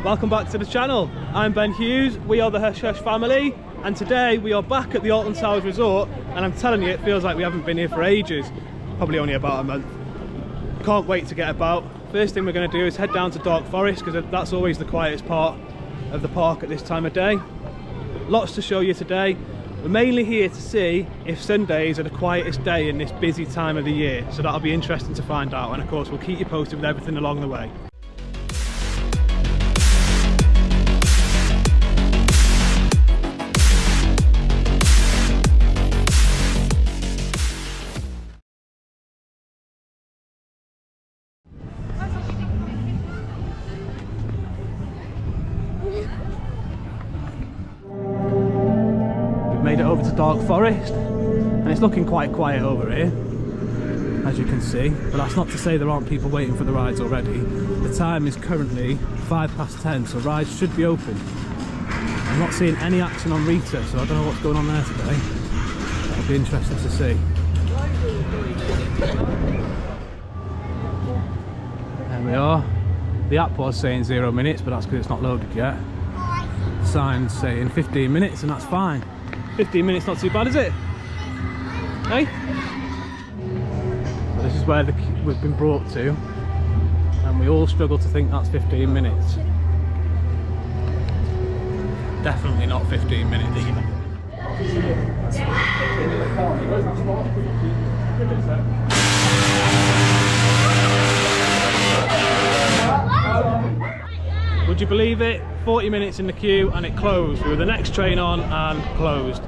Welcome back to the channel. I'm Ben Hughes, we are the Hush Hush family, and today we are back at the Alton Towers Resort, and I'm telling you, it feels like we haven't been here for ages. Probably only about a month. Can't wait to get about. First thing we're going to do is head down to Dark Forest, because that's always the quietest part of the park at this time of day. Lots to show you today. We're mainly here to see if Sundays are the quietest day in this busy time of the year, so that'll be interesting to find out, and of course we'll keep you posted with everything along the way. Made it over to Dark Forest, and it's looking quite quiet over here, as you can see, but that's not to say there aren't people waiting for the rides already. The time is currently 10:05, so rides should be open. I'm not seeing any action on Rita, so I don't know what's going on there today. That'll be interesting to see. There we are. The app was saying 0 minutes, but that's because it's not loaded yet. Sign's saying 15 minutes, and that's fine. 15 minutes, not too bad, is it? Hey? So this is where we've been brought to, and we all struggle to think that's 15 minutes. Definitely not 15 minutes. Would you believe it? 40 minutes in the queue and it closed. We were the next train on and closed.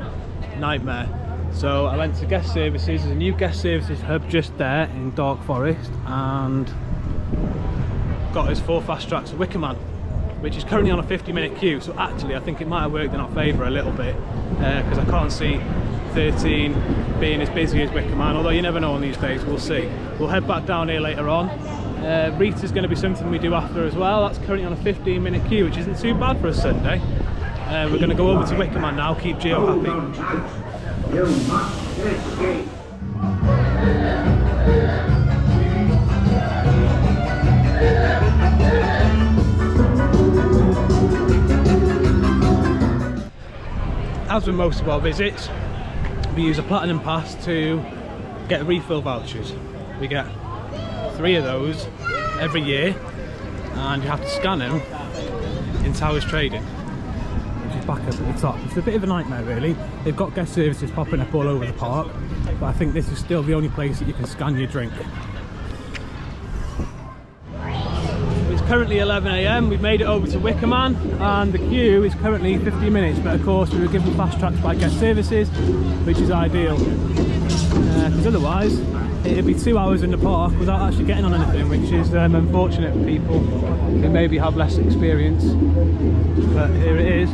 Nightmare. So I went to guest services. There's a new guest services hub just there in Dark Forest, and got us 4 fast tracks to Wickerman, which is currently on a 50-minute queue. So actually I think it might have worked in our favour a little bit, because I can't see 13 being as busy as Wickerman, although you never know on these days. We'll see. We'll head back down here later on. Rita's going to be something we do after as well. That's currently on a 15-minute queue, which isn't too bad for a Sunday. We're going to go over to Wickerman now, keep Gio happy. As with most of our visits, we use a platinum pass to get refill vouchers. We get 3 of those every year, and you have to scan them in Towers Trading, which is back up at the top. It's a bit of a nightmare really. They've got guest services popping up all over the park, but I think this is still the only place that you can scan your drink. It's currently 11 AM, we've made it over to Wickerman, and the queue is currently 50 minutes, but of course we were given fast tracks by guest services, which is ideal, because otherwise it'd be 2 hours in the park without actually getting on anything, which is unfortunate for people who maybe have less experience. But here it is.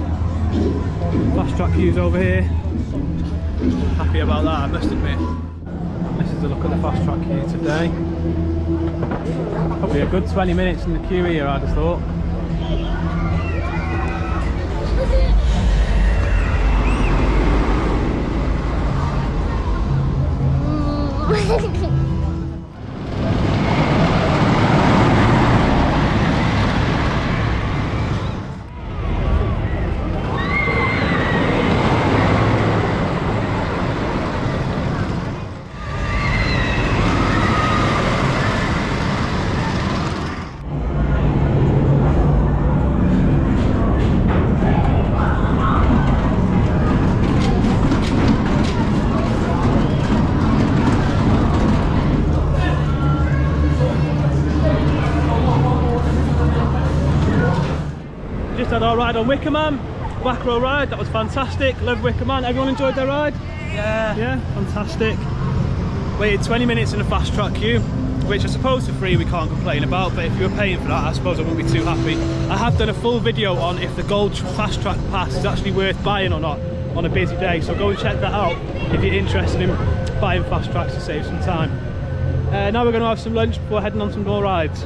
Fast track queues over here. Happy about that, I must admit. This is a look at the fast track queue today. Probably a good 20 minutes in the queue here, I'd have thought. Just had our ride on Wickerman, back row ride, that was fantastic. Love Wickerman. Everyone enjoyed their ride? Yeah. Yeah, fantastic. Waited 20 minutes in a fast track queue, which I suppose for free we can't complain about, but if you were paying for that, I suppose I wouldn't be too happy. I have done a full video on if the gold fast track pass is actually worth buying or not on a busy day, so go and check that out if you're interested in buying fast tracks to save some time. Now we're going to have some lunch before heading on some more rides.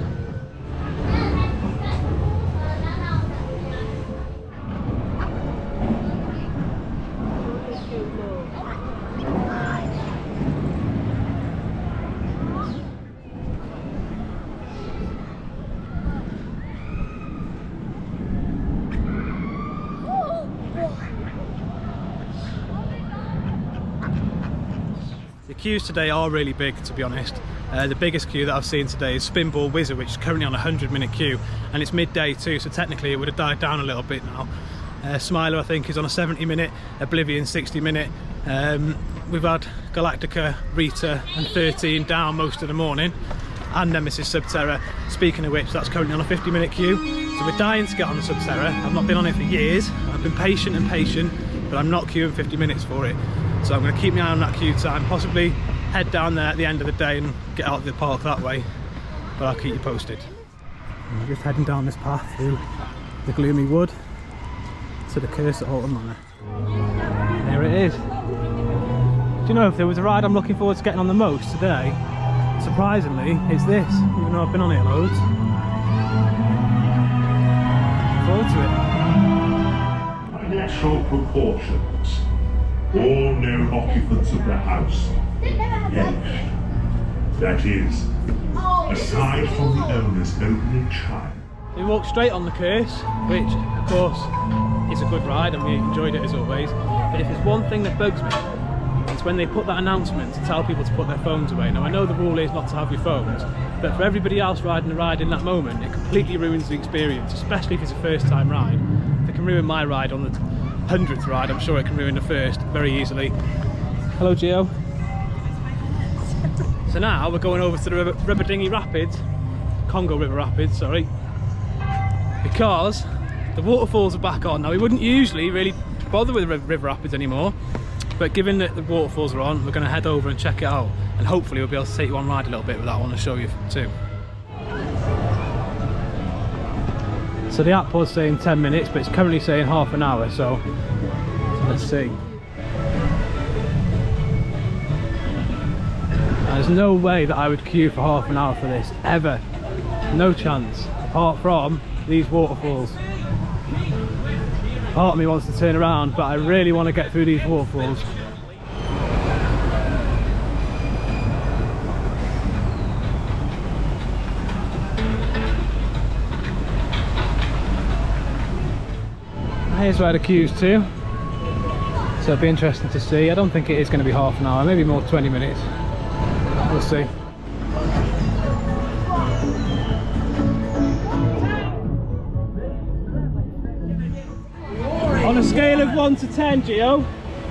The queues today are really big, to be honest. The biggest queue that I've seen today is Spinball Wizard, which is currently on a 100-minute queue, and it's midday too, so technically it would have died down a little bit now. Smiler, I think, is on a 70-minute, Oblivion 60-minute. We've had Galactica, Rita and 13 down most of the morning, and Nemesis Subterra. Speaking of which, that's currently on a 50-minute queue, so we're dying to get on the Subterra. I've not been on it for years. I've been patient and patient, but I'm not queuing 50 minutes for it. So I'm going to keep my eye on that queue time, possibly head down there at the end of the day and get out of the park that way, but I'll keep you posted. I'm just heading down this path through the gloomy wood to the curse at Alton Manor. There it is. Do you know, if there was a ride I'm looking forward to getting on the most today, surprisingly, it's this, even though I've been on it loads. Looking forward to it. By natural proportions, all known occupants of the house engaged. That is, aside from the owner's only child. We walked straight on the curse, which of course is a good ride and we enjoyed it as always. But if there's one thing that bugs me, it's when they put that announcement to tell people to put their phones away. Now I know the rule is not to have your phones, but for everybody else riding the ride in that moment, it completely ruins the experience, especially if it's a first time ride. If it can ruin my ride on the 100th ride, I'm sure it can ruin the first very easily. Hello Gio. So now we're going over to the Rubber Dinghy Rapids, Congo River Rapids, sorry, because the waterfalls are back on. Now we wouldn't usually really bother with River Rapids anymore, but given that the waterfalls are on, we're going to head over and check it out, and hopefully we'll be able to take you on ride a little bit with that one and show you too. So the app was saying 10 minutes, but it's currently saying half an hour, so let's see. There's no way that I would queue for half an hour for this, ever. No chance, apart from these waterfalls. Part of me wants to turn around, but I really want to get through these waterfalls. Here's where the queue's to, so it'll be interesting to see. I don't think it is going to be half an hour, maybe more 20 minutes. We'll see. On a scale of 1 to 10, Gio,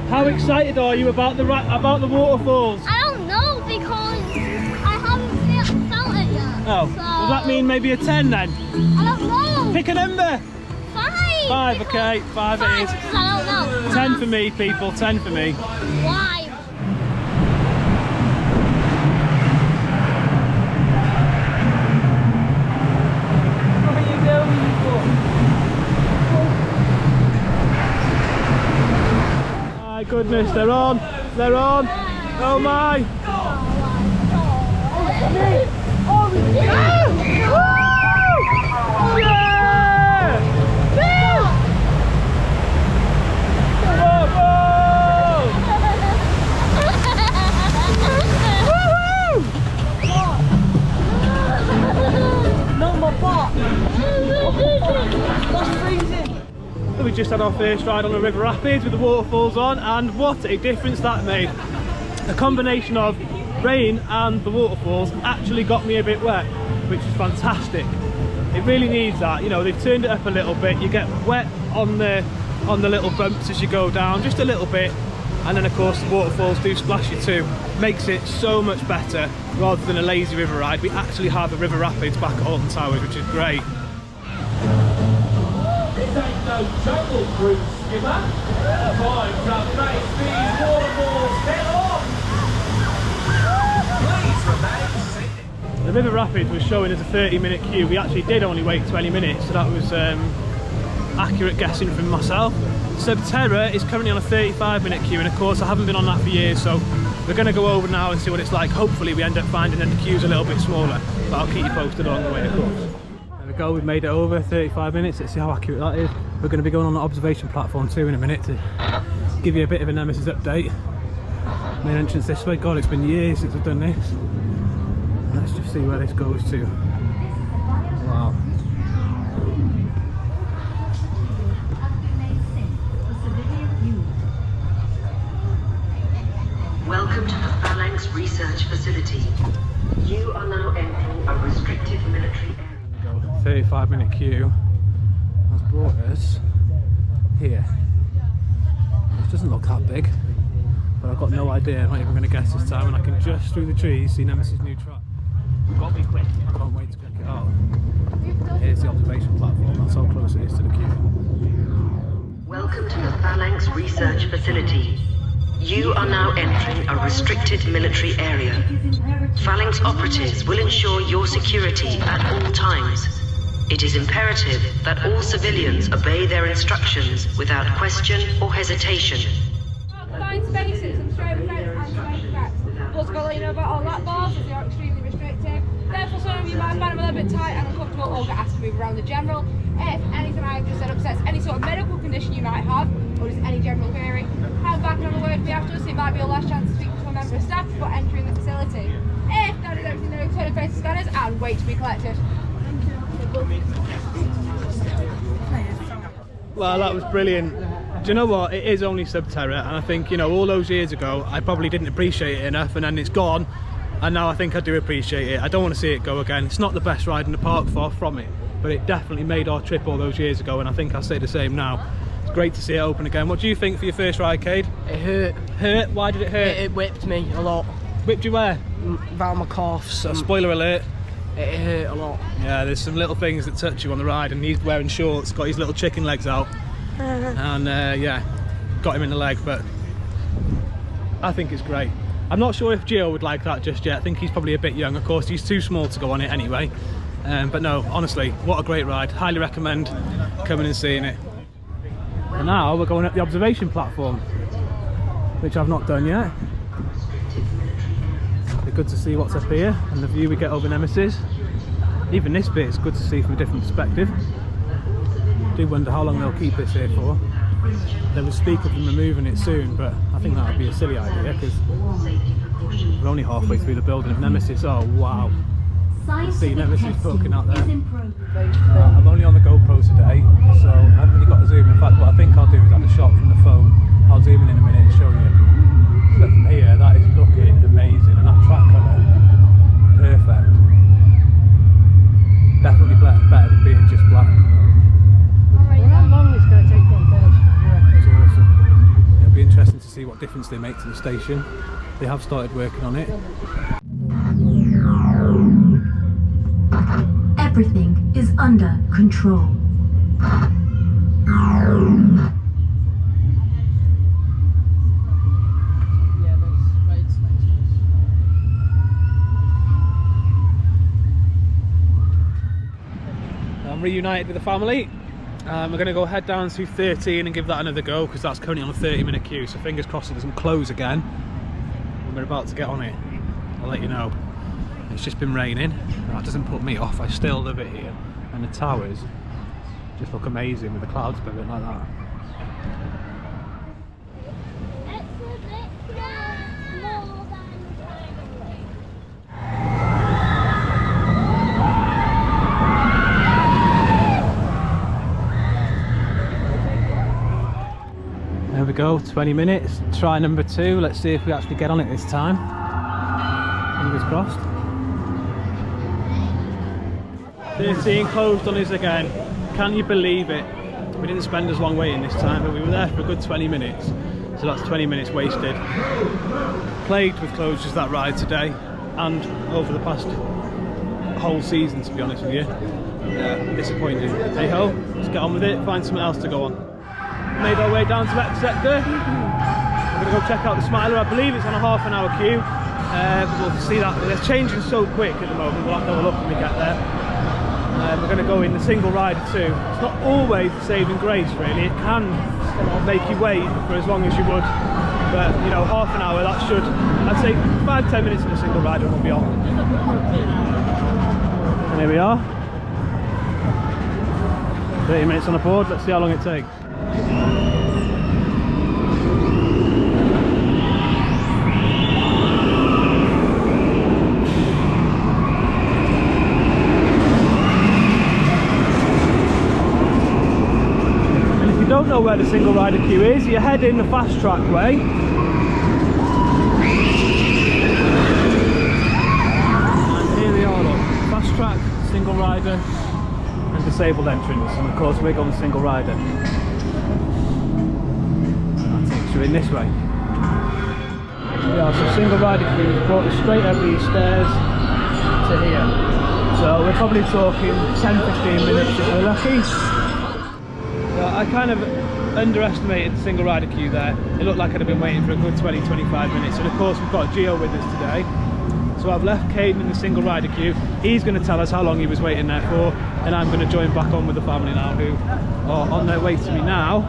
how excited are you about the waterfalls? I don't know because I haven't felt it yet. Oh, so does that mean maybe a 10 then? I don't know. Pick a number. 5. Okay, 5 it is. Because I don't know. 10 for me, people, 10 for me. Why? What are you doing for? My goodness, they're on. They're on. Oh my. We just had our first ride on the River Rapids with the waterfalls on, and what a difference that made. A combination of rain and the waterfalls actually got me a bit wet, which is fantastic. It really needs that. You know, they've turned it up a little bit. You get wet on the little bumps as you go down, just a little bit, and then of course the waterfalls do splash you too. Makes it so much better rather than a lazy river ride. We actually have a River Rapids back at Alton Towers, which is great. This ain't no jungle cruise, skipper. Time to face these waterfalls head on. Please remain seated. The River Rapids was showing as a 30-minute queue. We actually did only wait 20 minutes, so that was accurate guessing from myself. Subterra is currently on a 35-minute queue, and of course I haven't been on that for years, so we're going to go over now and see what it's like. Hopefully we end up finding that the queue's a little bit smaller, but I'll keep you posted along the way, of course. There we go, we've made it over 35 minutes. Let's see how accurate that is. We're going to be going on the observation platform too in a minute to give you a bit of a Nemesis update. Main entrance this way. God, it's been years since I've done this. Let's just see where this goes to. Wow. Welcome to the Phalanx 5-minute queue has brought us here. It doesn't look that big, but I've got no idea. I'm not even going to guess this time, and I can just through the trees see Nemesis' new track. Got to be quick. I can't wait to check it out. Here's the observation platform, that's how close it is to the queue. Welcome to the Phalanx Research Facility. You are now entering a restricted military area. Phalanx operatives will ensure your security at all times. It is imperative that all civilians obey their instructions without question or hesitation. Find spaces and straight effects and straight effects. Plus, got to let you know about all lap bars, as they are extremely restrictive. Therefore, some of you might find them a little bit tight and uncomfortable or get asked to move around the general. If anything I have just said upsets any sort of medical condition you might have, or just any general query, hang back on the word me afterwards. It might be your last chance to speak to a member of staff before entering the facility. If that is everything, then turn and face the scanners and wait to be collected. Well, that was brilliant. Do you know what? It is only Subterra, and I think, you know, all those years ago, I probably didn't appreciate it enough, and then it's gone, and now I think I do appreciate it. I don't want to see it go again. It's not the best ride in the park, far from it, but it definitely made our trip all those years ago, and I think I'll say the same now. It's great to see it open again. What do you think for your first ride, Cade? It hurt. Hurt? Why did it hurt? It whipped me a lot. Whipped you where? Around my calves. So, spoiler alert. It hurt a lot. Yeah, there's some little things that touch you on the ride, and he's wearing shorts, got his little chicken legs out, and yeah, got him in the leg, but I think it's great. I'm not sure if Gio would like that just yet. I think he's probably a bit young. Of course, he's too small to go on it anyway. But no, honestly, what a great ride. Highly recommend coming and seeing it. And now we're going up the observation platform, which I've not done yet. It's good to see what's up here and the view we get over Nemesis. Even this bit is good to see from a different perspective. I do wonder how long they'll keep this here for. There was speak of them removing it soon, but I think that would be a silly idea because we're only halfway through the building of Nemesis. Oh wow, see Nemesis poking out there. I'm only on the GoPro today, so I haven't really got to zoom. In fact, what I think I'll do is add a shot from the phone. I'll zoom in a minute and show you. But from here, that is looking amazing, and that track colour, perfect. Definitely better than being just black. How long is it going to take to finish? It's awesome. It'll be interesting to see what difference they make to the station. They have started working on it. Everything is under control. I'm reunited with the family. We're going to go head down to 13 and give that another go because that's currently on a 30-minute queue, so fingers crossed it doesn't close again. When we're about to get on it, I'll let you know. It's just been raining. That doesn't put me off. I still love it here, and the towers just look amazing with the clouds above it like that. There we go, 20 minutes, try number 2. Let's see if we actually get on it this time. Fingers crossed. 13 closed on us again. Can you believe it? We didn't spend as long waiting this time, but we were there for a good 20 minutes. So that's 20 minutes wasted. Plagued with closures that ride today, and over the past whole season, to be honest with you. Disappointing. Hey ho, let's get on with it, find something else to go on. Made our way down to X sector. We're going to go check out the Smiler. I believe it's on a half-an-hour queue. We'll see that. They're changing so quick at the moment. We'll have to have a look when we get there. We're going to go in the single rider too. It's not always the saving grace, really. It can make you wait for as long as you would. But, you know, half an hour, that should, I'd say 5-10 minutes in a single rider and we'll be on. And here we are. 30 minutes on the board. Let's see how long it takes. Don't know where the single rider queue is, you head in the fast track way. And here they are, look. Fast track, single rider, and the disabled entrance, and of course we're going single rider. That takes you in this way. Yeah, so single rider queue brought us straight up these stairs to here. So we're probably talking 10-15 minutes if we're lucky. So I kind of underestimated the single rider queue there. It looked like I'd have been waiting for a good 20-25 minutes, and of course we've got Gio with us today. So I've left Caden in the single rider queue. He's going to tell us how long he was waiting there for, and I'm going to join back on with the family now, who are on their way to me now,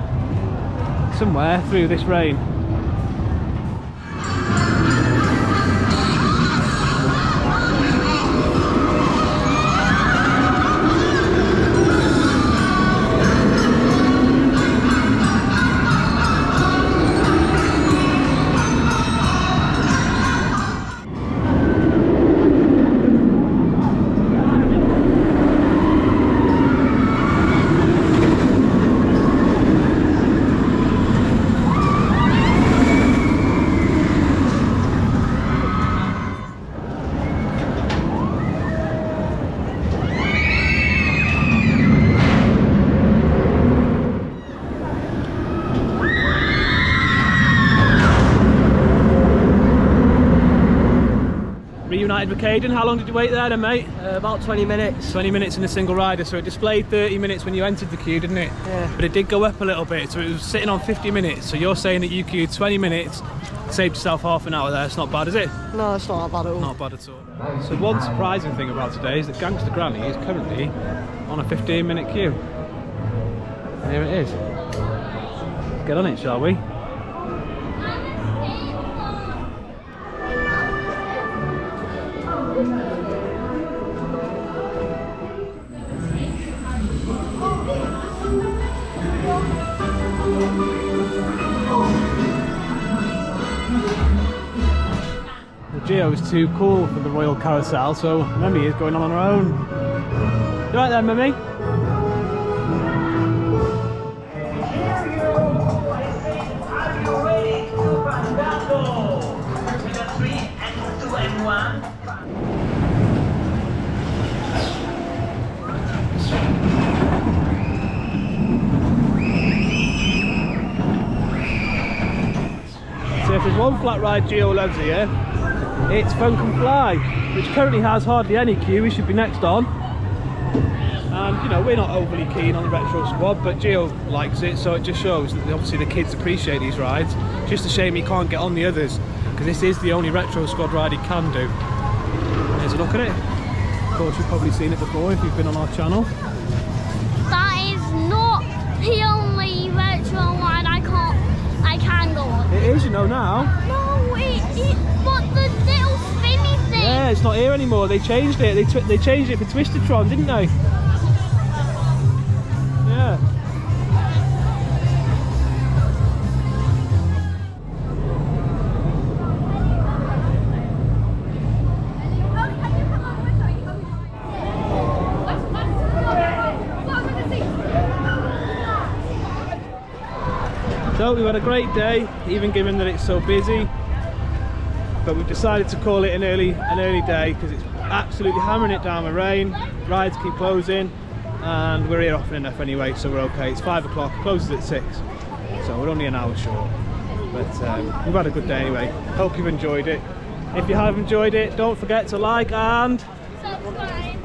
somewhere through this rain. Reunited with Caden. How long did you wait there then, mate? About 20 minutes. 20 minutes in a single rider, so it displayed 30 minutes when you entered the queue, didn't it? Yeah. But it did go up a little bit, so it was sitting on 50 minutes. So you're saying that you queued 20 minutes, saved yourself half an hour there. It's not bad, is it? No, it's not bad at all. Not bad at all. So one surprising thing about today is that Gangster Granny is currently on a 15-minute queue. Here it is. Let's get on it, shall we? Gio is too cool for the Royal Carousel, so Mummy is going on her own. You right there, Mummy? So if there's one flat ride Gio loves here, it's Funk and Fly, which currently has hardly any queue. We should be next on. And you know, we're not overly keen on the Retro Squad, but Gio likes it, so it just shows that obviously the kids appreciate these rides. Just a shame he can't get on the others, because this is the only Retro Squad ride he can do. There's a look at it. Of course, you've probably seen it before if you've been on our channel. That is not the only retro ride I can go on. It is, you know, now. No, but the little spinny thing. Yeah, it's not here anymore. They changed it. They changed it for Twistertron, didn't they? Yeah. So we've had a great day, even given that it's so busy. But we've decided to call it an early day because it's absolutely hammering it down with rain. Rides keep closing, and we're here often enough anyway, so we're okay. It's 5 o'clock, closes at 6, so we're only an hour short. But we've had a good day anyway. Hope you've enjoyed it. If you have enjoyed it, don't forget to like and Subscribe.